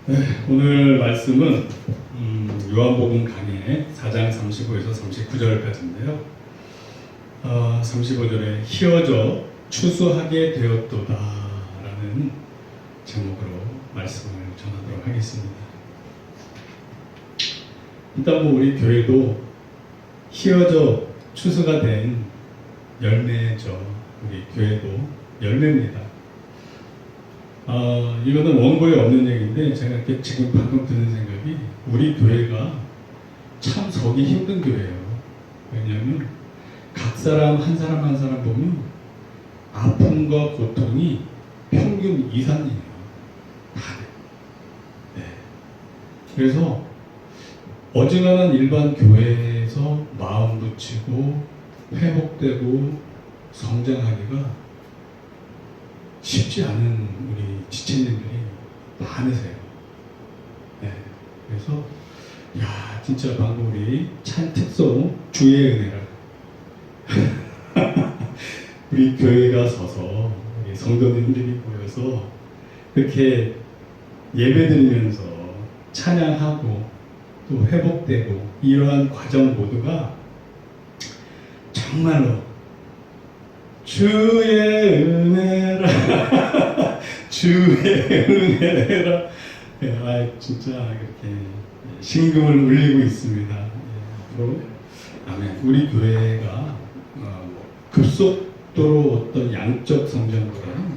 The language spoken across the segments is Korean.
네, 오늘 말씀은 요한복음 강해 4장 35에서 39절까지인데요. 35절에 희어져 추수하게 되었도다 라는 제목으로 말씀을 전하도록 하겠습니다. 일단 우리 교회도 희어져 추수가 된 열매죠. 우리 교회도 열매입니다. 이거는 원고에 없는 얘기인데 제가 이렇게 지금 방금 드는 생각이 우리 교회가 참 서기 힘든 교회예요. 왜냐하면 각 사람 한 사람 한 사람 보면 아픔과 고통이 평균 이상이에요. 다들. 네. 그래서 어지간한 일반 교회에서 마음 붙이고 회복되고 성장하기가 쉽지 않은 우리 지체님들이 많으세요. 네. 그래서 진짜 방금 우리 찬 특송 주의 은혜라 우리 교회가 서서 우리 성도님들이 모여서 그렇게 예배드리면서 찬양하고 또 회복되고 이러한 과정 모두가 정말로 주의 은혜라 주의 은혜라 진짜 그렇게 신금을 울리고 있습니다. 아멘. 우리 교회가 급속도로 어떤 양적 성장보다는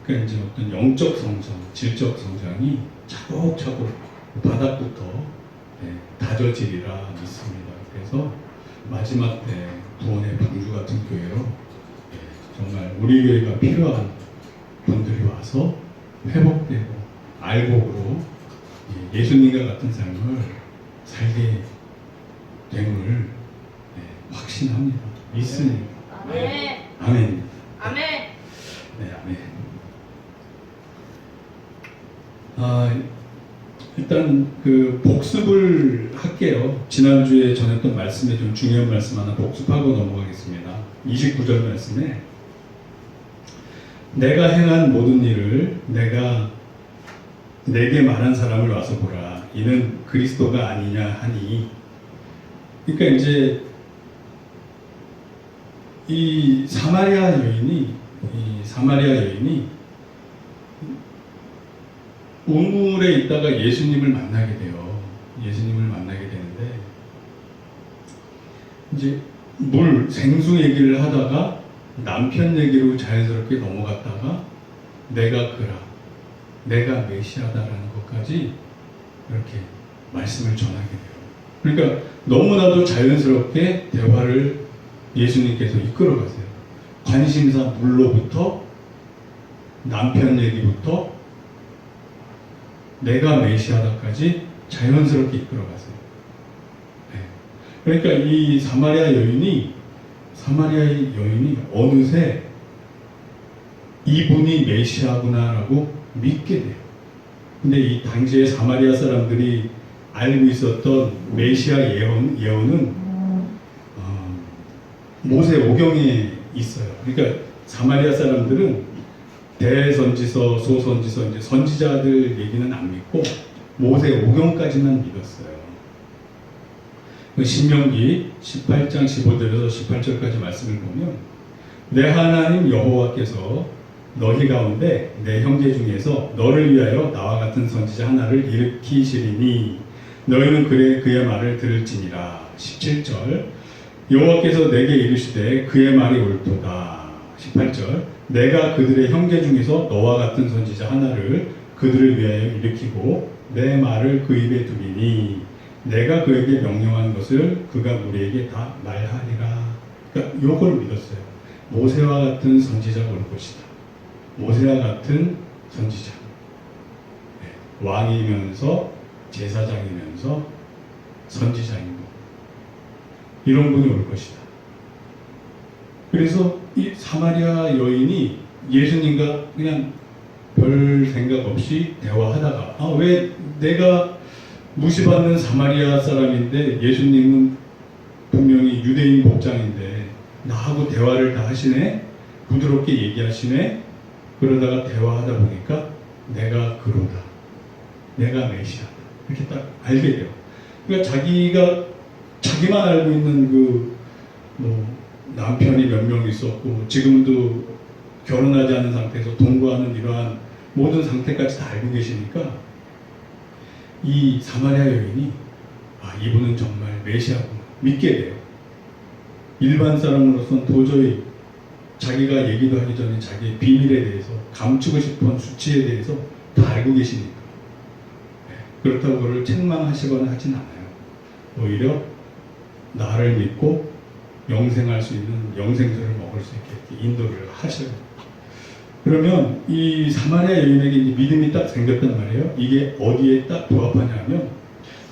그러니까 이제 어떤 영적 성장, 질적 성장이 차곡차곡 바닥부터 다져지리라 믿습니다. 그래서 마지막 때 구원의 방주 같은 교회로 정말 우리 교회가 필요한 분들이 와서 회복되고 알곡으로 예수님과 같은 삶을 살게 됨을 확신합니다. 믿습니다. 아멘. 아멘. 아멘. 네, 아멘. 일단 그 복습을 할게요. 지난주에 전했던 말씀에 좀 중요한 말씀 하나 복습하고 넘어가겠습니다. 29절 말씀에 내가 행한 모든 일을 내가 내게 말한 사람을 와서 보라. 이는 그리스도가 아니냐 하니. 그러니까 이제 이 사마리아 여인이 우물에 있다가 예수님을 만나게 돼요. 예수님을 만나게 되는데 이제 생수 얘기를 하다가 남편 얘기로 자연스럽게 넘어갔다가 내가 내가 메시아다라는 것까지 이렇게 말씀을 전하게 돼요. 그러니까 너무나도 자연스럽게 대화를 예수님께서 이끌어가세요. 관심사 물로부터 남편 얘기부터 내가 메시아다까지 자연스럽게 이끌어가세요. 네. 그러니까 이 사마리아 여인이 어느새 이분이 메시아구나라고 믿게 돼요. 근데 이 당시에 사마리아 사람들이 알고 있었던 메시아 예언은 모세오경에 있어요. 그러니까 사마리아 사람들은 대선지서, 소선지서, 이제 선지자들 얘기는 안 믿고 모세오경까지만 믿었어요. 신명기 18장 15절에서 18절까지 말씀을 보면 내 하나님 여호와께서 너희 가운데 내 형제 중에서 너를 위하여 나와 같은 선지자 하나를 일으키시리니 너희는 그의 말을 들을지니라. 17절 여호와께서 내게 이르시되 그의 말이 옳도다. 18절 내가 그들의 형제 중에서 너와 같은 선지자 하나를 그들을 위하여 일으키고 내 말을 그 입에 두리니 내가 그에게 명령한 것을 그가 우리에게 다 말하리라. 그러니까 요걸 믿었어요. 모세와 같은 선지자가 올 것이다. 모세와 같은 선지자. 왕이면서 제사장이면서 선지자이고 이런 분이 올 것이다. 그래서 이 사마리아 여인이 예수님과 그냥 별 생각 없이 대화하다가 왜 내가 무시받는 사마리아 사람인데 예수님은 분명히 유대인 복장인데 나하고 대화를 다 하시네? 부드럽게 얘기하시네? 그러다가 대화하다 보니까 내가 그로다. 내가 메시아다. 이렇게 딱 알게 돼요. 그러니까 자기만 알고 있는 남편이 몇 명 있었고, 지금도 결혼하지 않은 상태에서 동거하는 이러한 모든 상태까지 다 알고 계시니까, 이 사마리아 여인이, 이분은 정말 메시아구나 믿게 돼요. 일반 사람으로서는 도저히 자기가 얘기도 하기 전에 자기의 비밀에 대해서, 감추고 싶은 수치에 대해서 다 알고 계시니까. 그렇다고 그를 책망하시거나 하진 않아요. 오히려 나를 믿고 영생할 수 있는 영생수를 먹을 수 있게 인도를 하셔요. 그러면 이 사마리아 여인에게 이제 믿음이 딱 생겼단 말이에요. 이게 어디에 딱 부합하냐 하면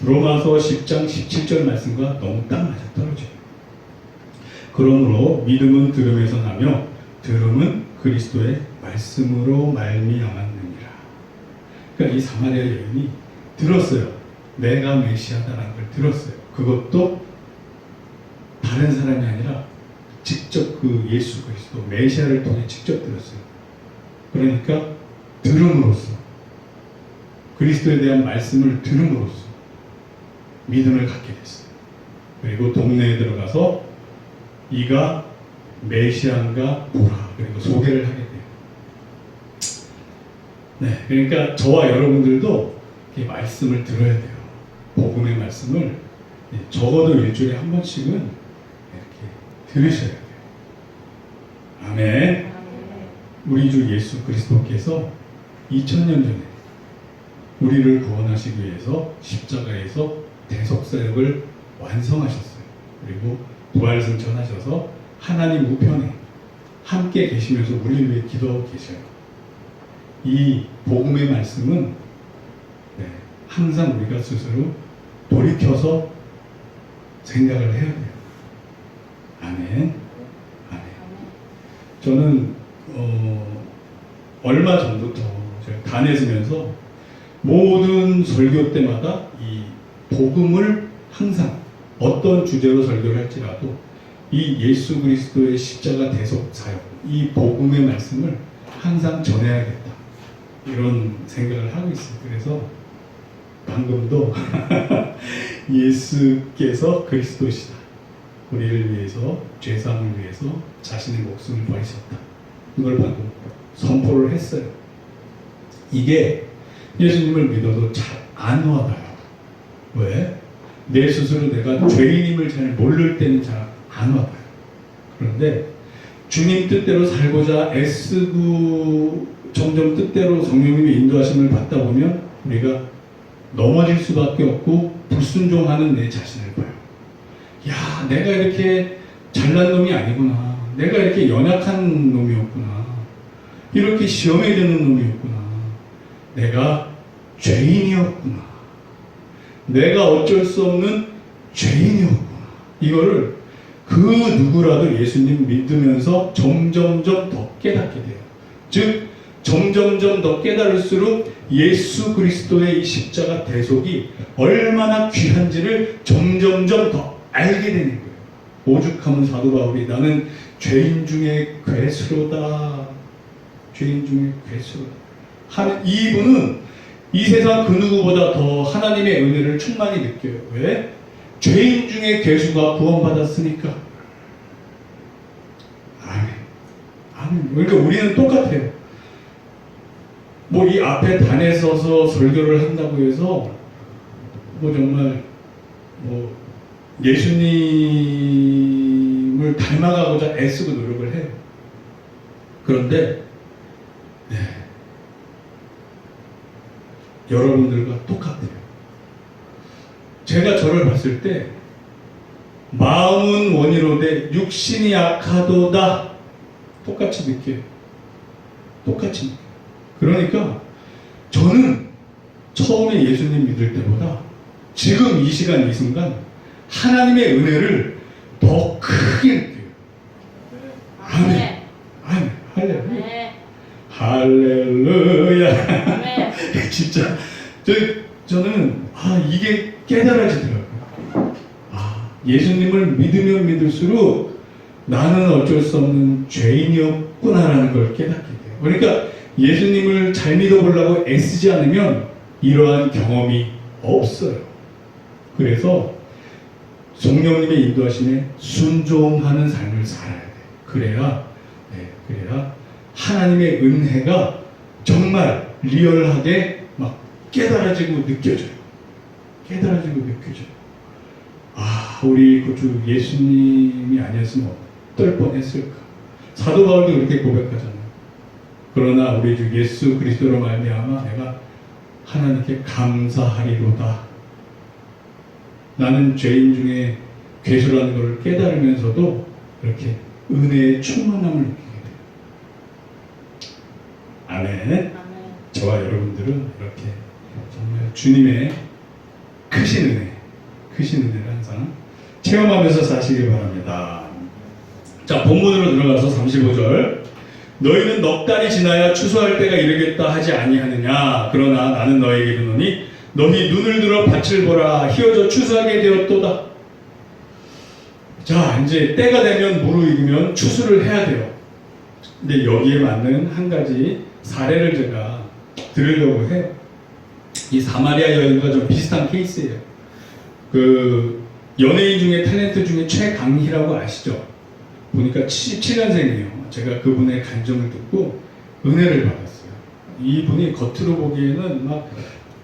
로마서 10장 17절 말씀과 너무 딱 맞아떨어져요. 그러므로 믿음은 들음에서 나며 들음은 그리스도의 말씀으로 말미암았느니라. 그러니까 이 사마리아 여인이 들었어요. 내가 메시아다라는 걸 들었어요. 그것도 다른 사람이 아니라 직접 그 예수 그리스도 메시아를 통해 직접 들었어요. 그러니까 들음으로써, 그리스도에 대한 말씀을 들음으로써 믿음을 갖게 됐어요. 그리고 동네에 들어가서 이가 메시아인가 보라, 그리고 소개를 하게 돼요. 네, 그러니까 저와 여러분들도 이 말씀을 들어야 돼요. 복음의 말씀을 적어도 일주일에 한 번씩은 이렇게 들으셔야 돼요. 아멘. 우리 주 예수 그리스도께서 2000년 전에 우리를 구원하시기 위해서 십자가에서 대속사역을 완성하셨어요. 그리고 부활승천하셔서 하나님 우편에 함께 계시면서 우리를 위해 기도하고 계셔요. 이 복음의 말씀은 항상 우리가 스스로 돌이켜서 생각을 해야 돼요. 아멘. 아멘. 저는 얼마 전부터 제가 단에 서면서 모든 설교 때마다 이 복음을 항상 어떤 주제로 설교를 할지라도 이 예수 그리스도의 십자가 대속 사역, 이 복음의 말씀을 항상 전해야겠다, 이런 생각을 하고 있어요. 그래서 방금도 예수께서 그리스도시다, 우리를 위해서, 죄사함을 위해서 자신의 목숨을 버리셨다, 이걸 방금 선포를 했어요. 이게 예수님을 믿어도 잘 안 와닿아요. 왜? 내 스스로 내가 죄인임을 잘 모를 때는 잘 안 와닿아요. 그런데 주님 뜻대로 살고자 애쓰고 점점 뜻대로 성령님의 인도하심을 받다 보면 우리가 넘어질 수밖에 없고 불순종하는 내 자신을 봐요. 야, 내가 이렇게 잘난 놈이 아니구나, 내가 이렇게 연약한 놈이었구나, 이렇게 시험에 드는 놈이었구나, 내가 죄인이었구나, 내가 어쩔 수 없는 죄인이었구나. 이거를 그 누구라도 예수님 믿으면서 점점점 더 깨닫게 돼요. 즉 점점점 더 깨달을수록 예수 그리스도의 이 십자가 대속이 얼마나 귀한지를 점점점 더 알게 되는 거예요. 오죽하면 사도 바울이 나는 죄인 중에 괴수로다, 죄인 중에 괴수로다. 이분은 이 세상 그 누구보다 더 하나님의 은혜를 충만히 느껴요. 왜? 죄인 중에 괴수가 구원받았으니까. 아멘. 아멘. 그러니까 우리는 똑같아요. 뭐 이 앞에 단에 서서 설교를 한다고 해서 뭐 정말 뭐 예수님을 닮아가고자 애쓰고 노력을 해요. 그런데 여러분들과 똑같아요. 제가 저를 봤을 때 마음은 원이로되 육신이 약하도다, 똑같이 느껴요. 똑같이 느껴요. 그러니까 저는 처음에 예수님 믿을 때보다 지금 이 시간 이 순간 하나님의 은혜를 더 크게 느껴요. 아멘. 아멘. 할렐루야. 할렐루야. 진짜 저는 이게 깨달아지더라고요. 예수님을 믿으면 믿을수록 나는 어쩔 수 없는 죄인이었구나라는 걸 깨닫게 돼요. 그러니까 예수님을 잘 믿어보려고 애쓰지 않으면 이러한 경험이 없어요. 그래서 성령님의 인도하심에 순종하는 삶을 살아야 돼. 그래야 하나님의 은혜가 정말 리얼하게 막 깨달아지고 느껴져요. 아, 우리 그 예수님이 아니었으면 어떨 뻔했을까. 사도 바울도 그렇게 고백하잖아요. 그러나 우리 주 예수 그리스도로 말미암아 내가 하나님께 감사하리로다. 나는 죄인 중에 괴수라는 것을 깨달으면서도 이렇게 은혜의 충만함을 느끼게 돼요. 아멘. 저와 여러분들은 이렇게 정말 주님의 크신 은혜를 항상 체험하면서 사시길 바랍니다. 자, 본문으로 들어가서 35절. 너희는 넉 달이 지나야 추수할 때가 이르겠다 하지 아니하느냐. 그러나 나는 너에게 이르노니 너희 눈을 들어 밭을 보라. 희어져 추수하게 되었도다. 자, 이제 때가 되면 무르익으면 추수를 해야 돼요. 근데 여기에 맞는 한 가지 사례를 제가 들으려고 해요. 이 사마리아 여인과 좀 비슷한 케이스예요. 그 연예인 중에 탤런트 중에 최강희라고 아시죠? 보니까 77년생이에요. 제가 그분의 간증을 듣고 은혜를 받았어요. 이분이 겉으로 보기에는 막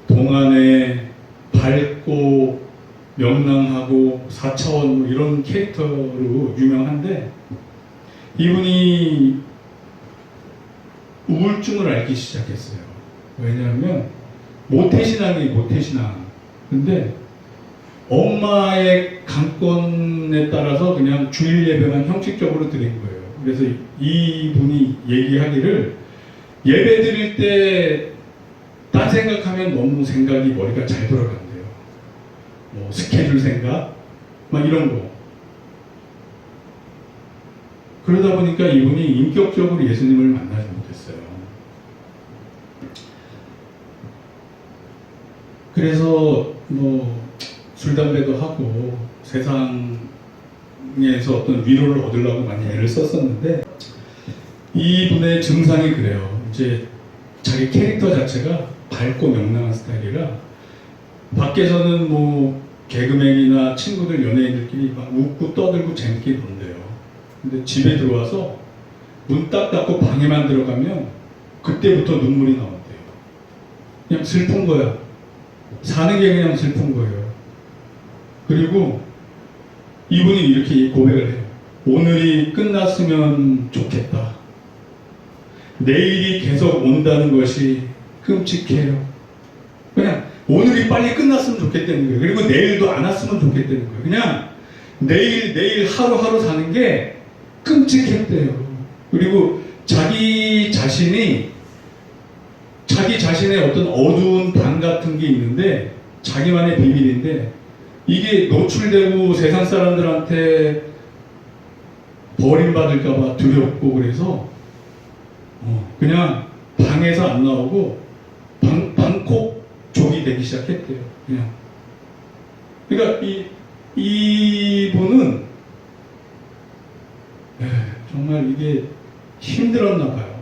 동안에 밝고 명랑하고 4차원 뭐 이런 캐릭터로 유명한데 이분이 우울증을 앓기 시작했어요. 왜냐하면 모태신앙이에요. 근데 엄마의 강권에 따라서 그냥 주일 예배만 형식적으로 드린 거예요. 그래서 이분이 얘기하기를 예배 드릴 때 딴 생각하면 너무 생각이 머리가 잘 돌아간대요. 뭐 스케줄 생각 막 이런 거. 그러다 보니까 이분이 인격적으로 예수님을 만나지 못했어요. 그래서 뭐 술, 담배도 하고 세상에서 어떤 위로를 얻으려고 많이 애를 썼었는데 이분의 증상이 그래요. 이제 자기 캐릭터 자체가 밝고 명랑한 스타일이라 밖에서는 뭐 개그맨이나 친구들, 연예인들끼리 막 웃고 떠들고 재밌게 논대요. 근데 집에 들어와서 문 딱 닫고 방에만 들어가면 그때부터 눈물이 나온대요. 그냥 슬픈 거야. 사는 게 그냥 슬픈 거예요. 그리고 이분이 이렇게 고백을 해요. 오늘이 끝났으면 좋겠다. 내일이 계속 온다는 것이 끔찍해요. 그냥 오늘이 빨리 끝났으면 좋겠다는 거예요. 그리고 내일도 안 왔으면 좋겠다는 거예요. 그냥 내일 하루하루 사는 게 끔찍했대요. 그리고 자기 자신의 어떤 어두운 방 같은 게 있는데 자기만의 비밀인데 이게 노출되고 세상 사람들한테 버림받을까봐 두렵고 그래서 그냥 방에서 안 나오고 방콕족이 되기 시작했대요. 그냥. 그러니까 이분은 정말 이게 힘들었나 봐요.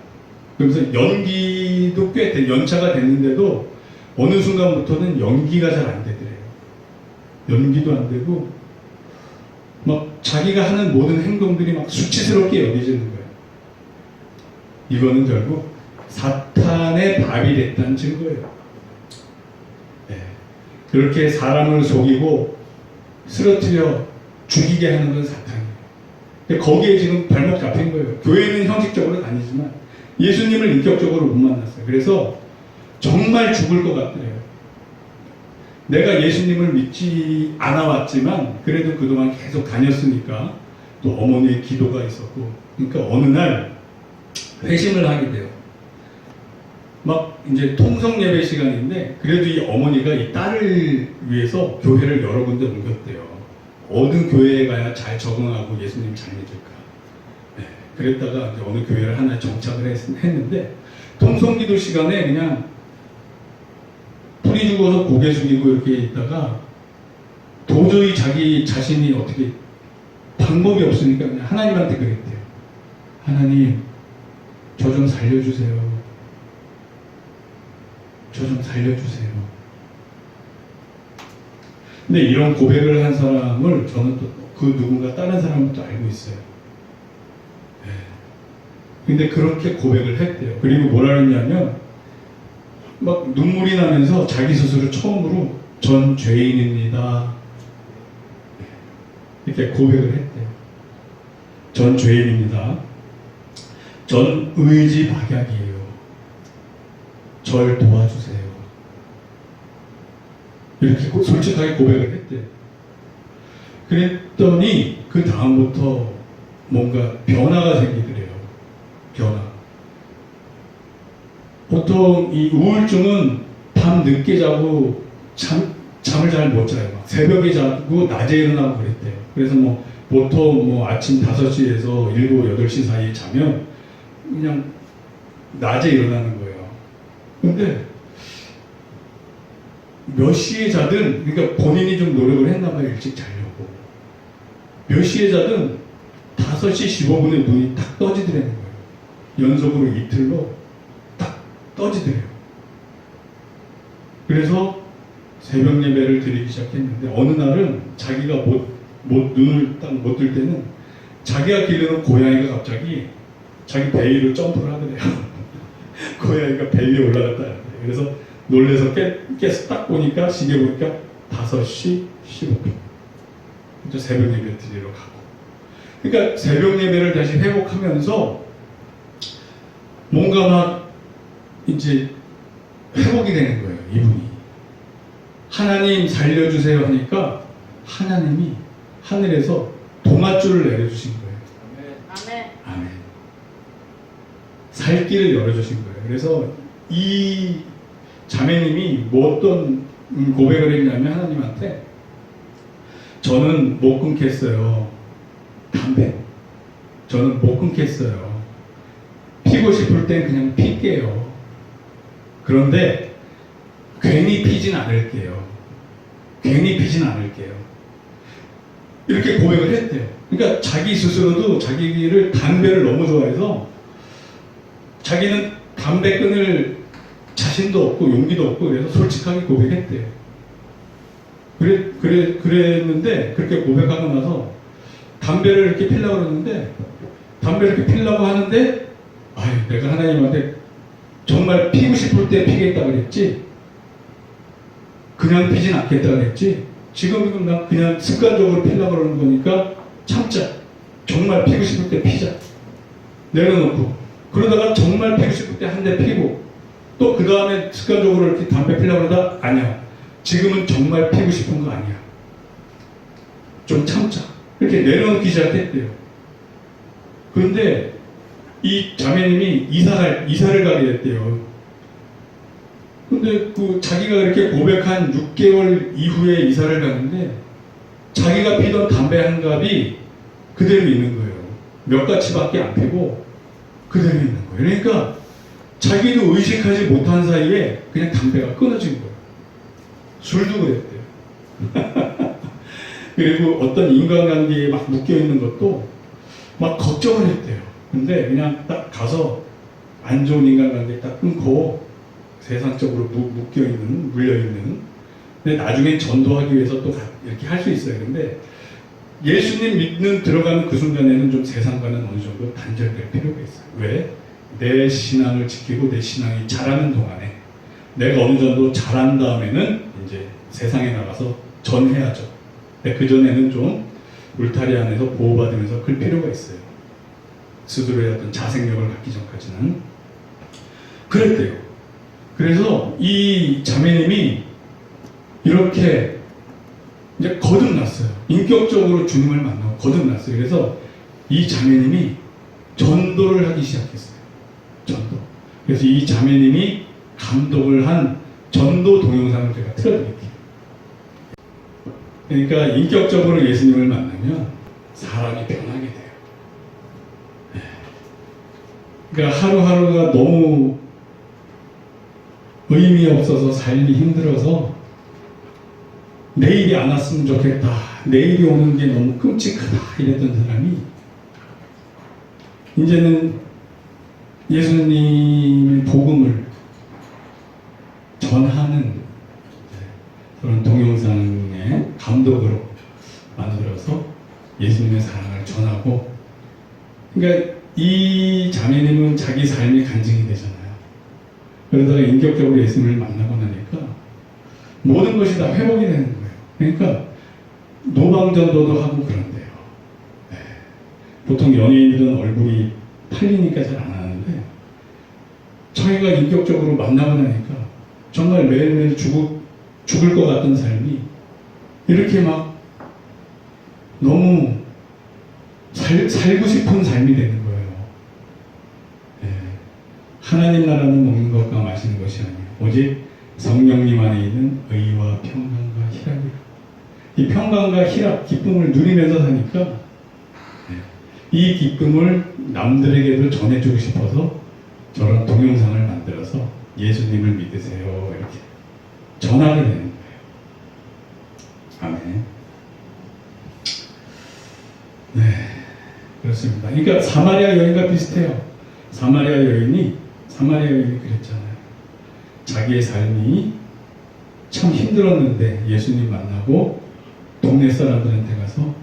그래서 연기도 꽤 연차가 됐는데도 어느 순간부터는 연기가 잘 안 되더래요. 연기도 안 되고 막 자기가 하는 모든 행동들이 막 수치스럽게 여겨지는 거예요. 이거는 결국 사탄의 밥이 됐다는 증거예요. 그렇게 사람을 속이고 쓰러뜨려 죽이게 하는 건 사탄이에요. 근데 거기에 지금 발목 잡힌 거예요. 교회는 형식적으로 다니지만 예수님을 인격적으로 못 만났어요. 그래서 정말 죽을 것 같더래요. 내가 예수님을 믿지 않아 왔지만 그래도 그동안 계속 다녔으니까 또 어머니의 기도가 있었고 그러니까 어느 날 회심을 하게 돼요. 막 이제 통성 예배 시간인데 그래도 이 어머니가 이 딸을 위해서 교회를 여러 군데 옮겼대요. 어느 교회에 가야 잘 적응하고 예수님 잘 믿을까. 그랬다가 이제 어느 교회를 하나 정착을 했는데 통성기도 시간에 그냥 뿌리 죽어서 고개 숙이고 이렇게 있다가 도저히 자기 자신이 어떻게 방법이 없으니까 그냥 하나님한테 그랬대요. 하나님, 저 좀 살려주세요. 저 좀 살려주세요. 근데 이런 고백을 한 사람을 저는 또 그 누군가 다른 사람은 또 알고 있어요. 네. 근데 그렇게 고백을 했대요. 그리고 뭐라 그랬냐면 막 눈물이 나면서 자기 스스로 처음으로 전 죄인입니다. 이렇게 고백을 했대요. 전 죄인입니다. 전 의지 박약이에요. 절 도와주세요. 이렇게 솔직하게 고백을 했대요. 그랬더니 그 다음부터 뭔가 변화가 생기더래요. 변화. 보통 이 우울증은 밤 늦게 자고 잠을 잘 못 자요. 막 새벽에 자고 낮에 일어나고 그랬대요. 그래서 뭐 보통 뭐 아침 5시에서 7, 8시 사이에 자면 그냥 낮에 일어나는 거예요. 근데 몇 시에 자든, 그러니까 본인이 좀 노력을 했나 봐요. 일찍 자려고. 몇 시에 자든 5시 15분에 눈이 딱 떠지더라는 거예요. 연속으로 이틀로 딱 떠지더래요. 그래서 새벽 예배를 드리기 시작했는데 어느 날은 자기가 눈을 딱 못 뜰 때는 자기가 기르는 고양이가 갑자기 자기 배 위로 점프를 하더래요. 고양이가 배 위에 올라갔다 하더래요. 그래서 놀래서 깨서 딱 보니까 시계 보니까 5시 15분. 이제 새벽 예배 드리러 가고. 그러니까 새벽 예배를 다시 회복하면서 뭔가 막 이제 회복이 되는 거예요. 이분이. 하나님 살려주세요 하니까 하나님이 하늘에서 동아줄을 내려주신 거예요. 아멘. 아멘. 살 길을 열어주신 거예요. 그래서 이 자매님이 뭐 어떤 고백을 했냐면 하나님한테 저는 못 끊겠어요. 담배. 저는 못 끊겠어요. 피고 싶을 땐 그냥 필게요. 그런데 괜히 피진 않을게요. 괜히 피진 않을게요. 이렇게 고백을 했대요. 그러니까 자기 스스로도 자기를 담배를 너무 좋아해서 자기는 담배 끊을 자신도 없고 용기도 없고 그래서 솔직하게 고백했대요. 그랬는데 그렇게 고백하고 나서 담배를 이렇게 피려고 그러는데 담배를 이렇게 피려고 하는데 아유 내가 하나님한테 정말 피고 싶을 때 피겠다 그랬지 그냥 피진 않겠다 그랬지 지금 나 그냥 습관적으로 피려고 그러는 거니까 참자. 정말 피고 싶을 때 피자. 내려놓고 그러다가 정말 피고 싶을 때 한 대 피고 또 그 다음에 습관적으로 이렇게 담배 피려고 그러다 아니야. 지금은 정말 피고 싶은 거 아니야. 좀 참자. 이렇게 내려놓기 시작했대요. 그런데 이 자매님이 이사를 가게 됐대요. 근데 그 자기가 이렇게 고백한 6개월 이후에 이사를 가는데 자기가 피던 담배 한 갑이 그대로 있는 거예요. 몇 가치밖에 안 피고 그대로 있는 거예요. 그러니까 자기도 의식하지 못한 사이에 그냥 담배가 끊어진 거예요. 술도 그랬대요. 그리고 어떤 인간관계에 막 묶여있는 것도 막 걱정을 했대요. 근데 그냥 딱 가서 안 좋은 인간관계 딱 끊고 세상적으로 묶여있는, 물려있는. 근데 나중에 전도하기 위해서 또 이렇게 할 수 있어요. 근데 예수님 믿는 들어가는 그 순간에는 좀 세상과는 어느 정도 단절될 필요가 있어요. 왜? 내 신앙을 지키고 내 신앙이 자라는 동안에 내가 어느 정도 자란 다음에는 이제 세상에 나가서 전해야죠. 근데 그전에는 좀 울타리 안에서 보호받으면서 그럴 필요가 있어요. 스스로의 어떤 자생력을 갖기 전까지는. 그랬대요. 그래서 이 자매님이 이렇게 이제 거듭났어요. 인격적으로 주님을 만나고 거듭났어요. 그래서 이 자매님이 전도를 하기 시작했어요. 전도. 그래서 이 자매님이 감독을 한 전도 동영상을 제가 틀어드릴게요. 그러니까 인격적으로 예수님을 만나면 사람이 변하게 돼요. 그러니까 하루하루가 너무 의미 없어서 살기 힘들어서 내일이 안 왔으면 좋겠다. 내일이 오는 게 너무 끔찍하다. 이랬던 사람이 이제는 예수님의 복음을 전하는 그런 동영상의 감독으로 만들어서 예수님의 사랑을 전하고, 그러니까 이 자매님은 자기 삶이 간증이 되잖아요. 그러다가 인격적으로 예수님을 만나고 나니까 모든 것이 다 회복이 되는 거예요. 그러니까 노방전도도 하고 그런데요. 네. 보통 연예인들은 얼굴이 팔리니까 잘 안 하는데, 자기가 인격적으로 만나고 나니까 정말 매일매일 죽을 것 같던 삶이 이렇게 막 너무 살고 싶은 삶이 되는 거예요. 네. 하나님 나라는 먹는 것과 마시는 것이 아니에요. 오직 성령님 안에 있는 의와 평강과 희락이라. 이 평강과 희락, 기쁨을 누리면서 사니까 이 기쁨을 남들에게도 전해주고 싶어서 저런 동영상을 만들어서 예수님을 믿으세요 이렇게 전하게 되는 거예요. 아멘. 네, 그렇습니다. 그러니까 사마리아 여인과 비슷해요. 사마리아 여인이 그랬잖아요. 자기의 삶이 참 힘들었는데 예수님 만나고 동네 사람들한테 가서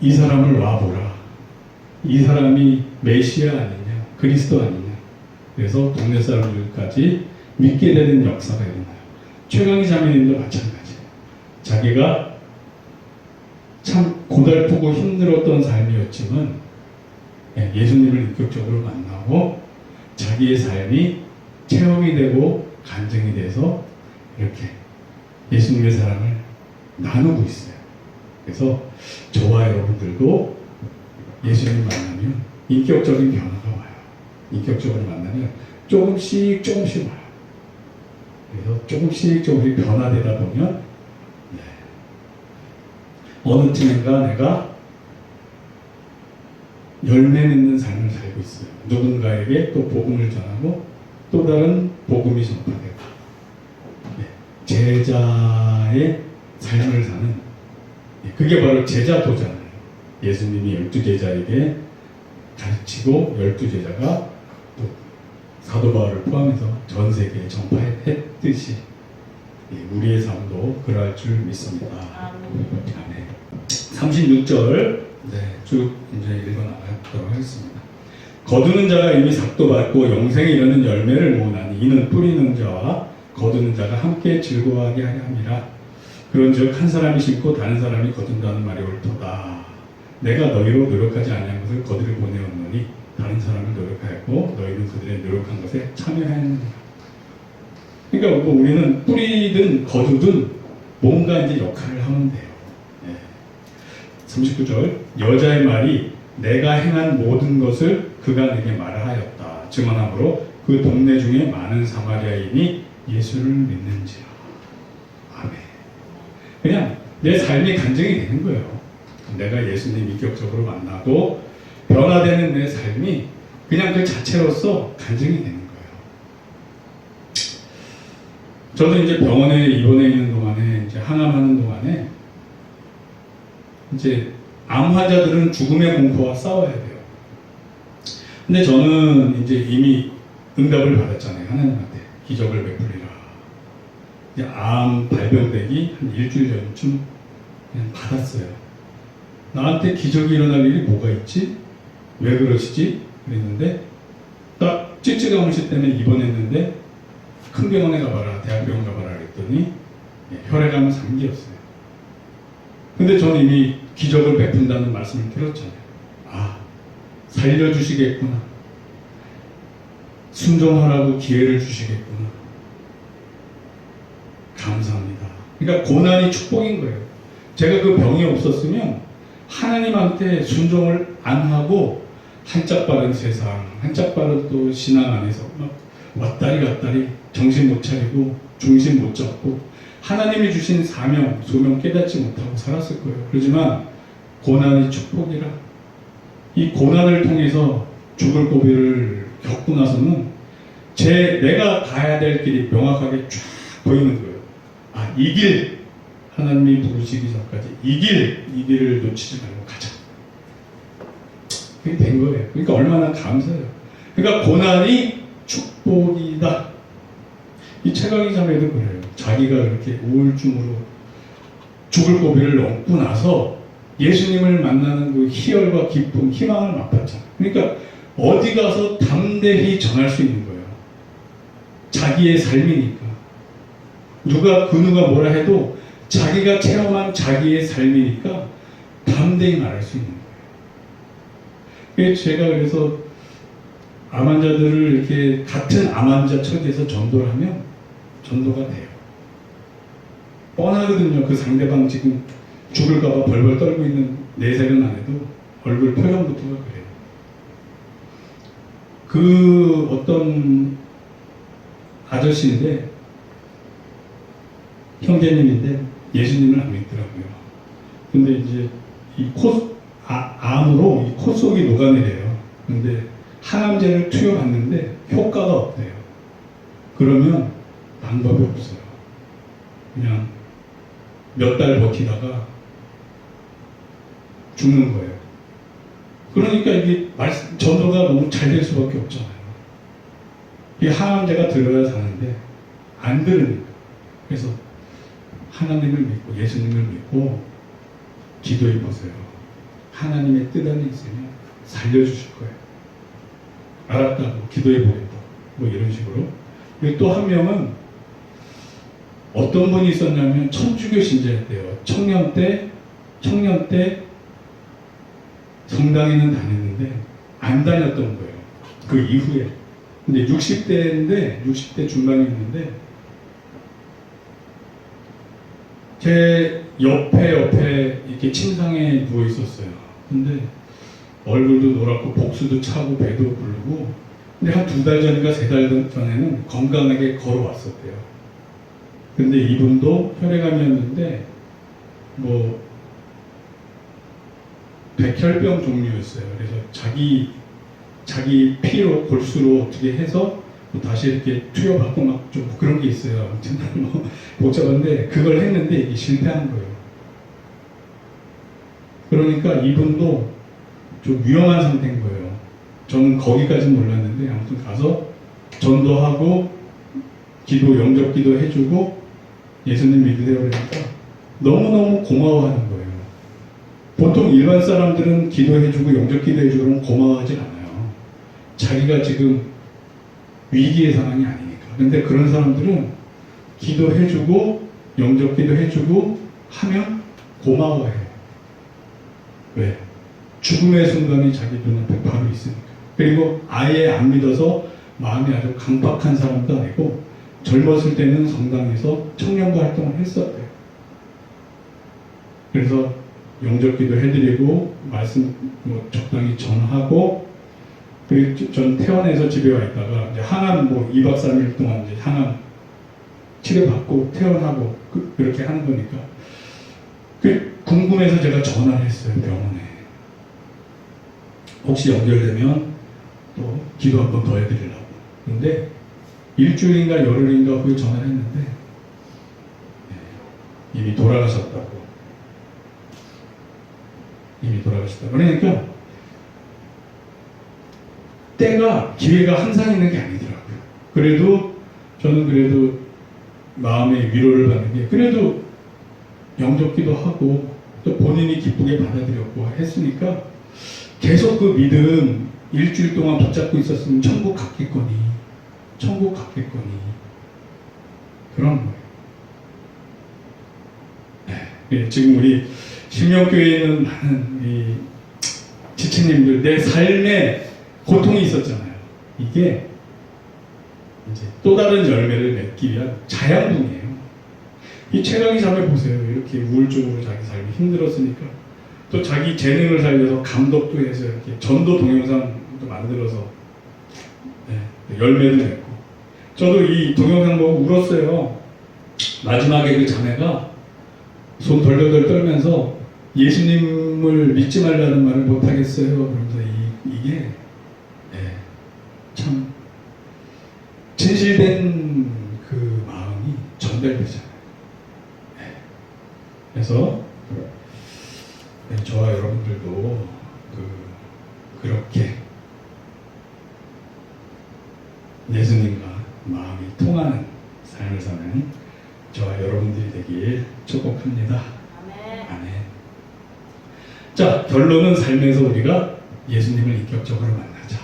이 사람을 와보라. 이 사람이 메시아 아니냐, 그리스도 아니냐. 그래서 동네 사람들까지 믿게 되는 역사가 일어나요. 최강희 자매님도 마찬가지예요. 자기가 참 고달프고 힘들었던 삶이었지만 예수님을 인격적으로 만나고 자기의 삶이 체험이 되고 간증이 돼서 이렇게 예수님의 사랑을 나누고 있어요. 그래서 저와 여러분들도 예수님 만나면 인격적인 변화가 와요. 인격적으로 만나면 조금씩 와요. 그래서 조금씩 변화되다 보면 어느 쯤인가 내가 열매 맺는 삶을 살고 있어요. 누군가에게 또 복음을 전하고 또 다른 복음이 전파되고 제자의 삶을 사는, 그게 바로 제자도잖아요. 예수님이 12제자에게 가르치고 12제자가 또 사도 바울을 포함해서 전 세계에 전파했듯이 우리의 삶도 그럴 줄 믿습니다. 아멘. 36절 쭉 이제 읽어나가도록 하겠습니다. 거두는 자가 이미 삭도 받고 영생에 이르는 열매를 모으나니 이는 뿌리는 자와 거두는 자가 함께 즐거워하게 하려 함이라. 그런즉 한 사람이 심고 다른 사람이 거둔다는 말이 옳도다. 내가 너희로 노력하지 아니한 것을 거두려 보내었노니 다른 사람을 노력하였고 너희는 그들의 노력한 것에 참여하였느니라. 그러니까 뭐 우리는 뿌리든 거두든 뭔가 이제 역할을 하면 돼요. 39절 여자의 말이 내가 행한 모든 것을 그가 내게 말하였다 증언하므로 그 동네 중에 많은 사마리아인이 예수를 믿는지라. 아멘. 그냥 내 삶이 간증이 되는 거예요. 내가 예수님 인격적으로 만나고 변화되는 내 삶이 그냥 그 자체로서 간증이 되는 거예요. 저도 이제 병원에 입원해 있는 동안에 이제 항암하는 동안에 이제 암 환자들은 죽음의 공포와 싸워야 돼요. 근데 저는 이제 이미 응답을 받았잖아요. 하나님한테 기적을 베풀리라. 이제 암 발병되기 한 일주일 전쯤 그냥 받았어요. 나한테 기적이 일어날 일이 뭐가 있지? 왜 그러시지? 그랬는데 딱 찌찌가무시 때문에 입원했는데 큰 병원에 가봐라, 대학병원 가봐라 그랬더니 혈액암은 3기였어요. 근데 저는 이미 기적을 베푼다는 말씀을 들었잖아요. 아, 살려주시겠구나. 순종하라고 기회를 주시겠구나. 감사합니다. 그러니까 고난이 축복인 거예요. 제가 그 병이 없었으면 하나님한테 순종을 안 하고 한짝 바른 세상, 한짝 바른 또 신앙 안에서 막 왔다리 갔다리 정신 못 차리고 중심 못 잡고 하나님이 주신 사명, 소명 깨닫지 못하고 살았을 거예요. 그렇지만 고난이 축복이라 이 고난을 통해서 죽을 고비를 겪고 나서는 내가 가야 될 길이 명확하게 쫙 보이는 거예요. 아, 이 길 하나님이 부르시기 전까지 이 길을 놓치지 말고 가자. 그게 된 거예요. 그러니까 얼마나 감사해요. 그러니까 고난이 축복이다. 이 최강희 자매도 그래요. 자기가 그렇게 우울증으로 죽을 고비를 넘고 나서 예수님을 만나는 그 희열과 기쁨, 희망을 맛봤잖아요. 그러니까 어디 가서 담대히 전할 수 있는 거예요. 자기의 삶이니까. 누가 뭐라 해도 자기가 체험한 자기의 삶이니까 담대히 말할 수 있는 거예요. 제가 그래서 암 환자들을 이렇게 같은 암 환자 처지에서 전도를 하면 전도가 돼요. 뻔하거든요. 그 상대방 지금 죽을까봐 벌벌 떨고 있는 내색은 안 해도 얼굴 표정부터가 그래요. 그 어떤 아저씨인데, 형제님인데 예수님을 안 믿더라고요. 근데 이제 암으로 이 코 속이 녹아내려요. 근데 항암제를 투여받는데 효과가 없대요. 그러면 방법이 없어요. 그냥 몇 달 버티다가 죽는 거예요. 그러니까 이게 전도가 너무 잘 될 수밖에 없잖아요. 이 항암제가 들어야 사는데 안 들으니까. 그래서 하나님을 믿고 예수님을 믿고 기도해 보세요. 하나님의 뜻 안에 있으면 살려주실 거예요. 알았다고 기도해 보겠다. 뭐 이런 식으로. 그리고 또 한 명은 어떤 분이 있었냐면 천주교 신자였대요. 청년 때 성당에는 다녔는데 안 다녔던 거예요. 그 이후에. 근데 60대 중반이었는데 제 옆에 이렇게 침상에 누워 있었어요. 근데 얼굴도 노랗고 복수도 차고 배도 부르고, 근데 한 2달 전인가 3달 전에는 건강하게 걸어왔었대요. 근데 이분도 혈액암이었는데 뭐 백혈병 종류였어요. 그래서 자기 피로 골수로 어떻게 해서 뭐 다시 이렇게 투여받고 막 좀 그런 게 있어요. 아무튼 뭐 복잡한데 그걸 했는데 이게 실패한 거예요. 그러니까 이분도 좀 위험한 상태인 거예요. 저는 거기까지는 몰랐는데 아무튼 가서 전도하고 영접 기도 해주고 예수님 믿으세요 그러니까 너무너무 고마워하는 거예요. 보통 일반 사람들은 기도해주고 영접 기도해주고 그러면 고마워하지 않아요. 자기가 지금 위기의 상황이 아니니까. 근데 그런 사람들은 기도해주고 영접 기도해주고 하면 고마워해요. 왜? 죽음의 순간이 자기 눈앞에 바로 있으니까. 그리고 아예 안 믿어서 마음이 아주 강박한 사람도 아니고 젊었을 때는 성당에서 청년부 활동을 했었대요. 그래서 영접기도 해드리고 말씀 뭐 적당히 전하고, 그리고 전 퇴원해서 집에 와 있다가 이제 항암 뭐 2박 3일 동안 이제 항암 치료받고 퇴원하고 그렇게 하는 거니까 궁금해서 제가 전화를 했어요. 병원에 혹시 연결되면 또 기도 한 번 더 해드리려고. 근데 일주일인가 열흘인가 후에 전화를 했는데 이미 돌아가셨다고. 그러니까 기회가 항상 있는 게 아니더라고요. 그래도 저는 마음의 위로를 받는 게, 그래도 영접기도 하고 또 본인이 기쁘게 받아들였고 했으니까 계속 그 믿음 일주일 동안 붙잡고 있었으면 천국 갔겠거니 그런 거예요. 네, 지금 우리 신명교회에는 많은 이 지체님들, 내 삶에 고통이 있었잖아요. 이게 이제 또 다른 열매를 맺기 위한 자양분이에요. 이 최강희 자매 보세요. 이렇게 우울증으로 자기 삶이 힘들었으니까 또 자기 재능을 살려서 감독도 해서 이렇게 전도 동영상도 만들어서 열매를 맺고, 저도 이 동영상 보고 울었어요. 마지막에 그 자매가 손 덜덜덜 떨면서 예수님을 믿지 말라는 말을 못하겠어요. 그러면서 이게 참 진실된 그 마음이 전달되잖아요. 그래서 저와 여러분들도 그렇게 예수님과 마음이 통하는 삶을 사는 저와 여러분들이 되길 축복합니다. 아멘. 아멘. 자, 결론은 삶에서 우리가 예수님을 인격적으로 만나자.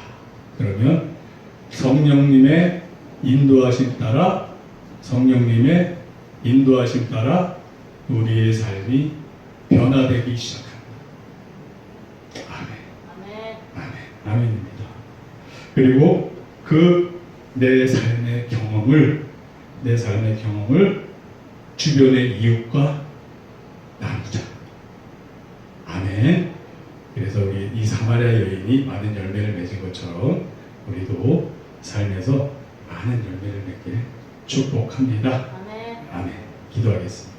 그러면 성령님의 인도하심 따라 우리의 삶이 변화되기 시작합니다. 아멘. 아멘. 아멘. 아멘입니다. 그리고 그 내 삶의 경험을 주변의 이웃과 나누자. 아멘. 그래서 우리 이 사마리아 여인이 많은 열매를 맺은 것처럼 우리도 삶에서 많은 열매를 맺길 축복합니다. 아멘. 아멘. 기도하겠습니다.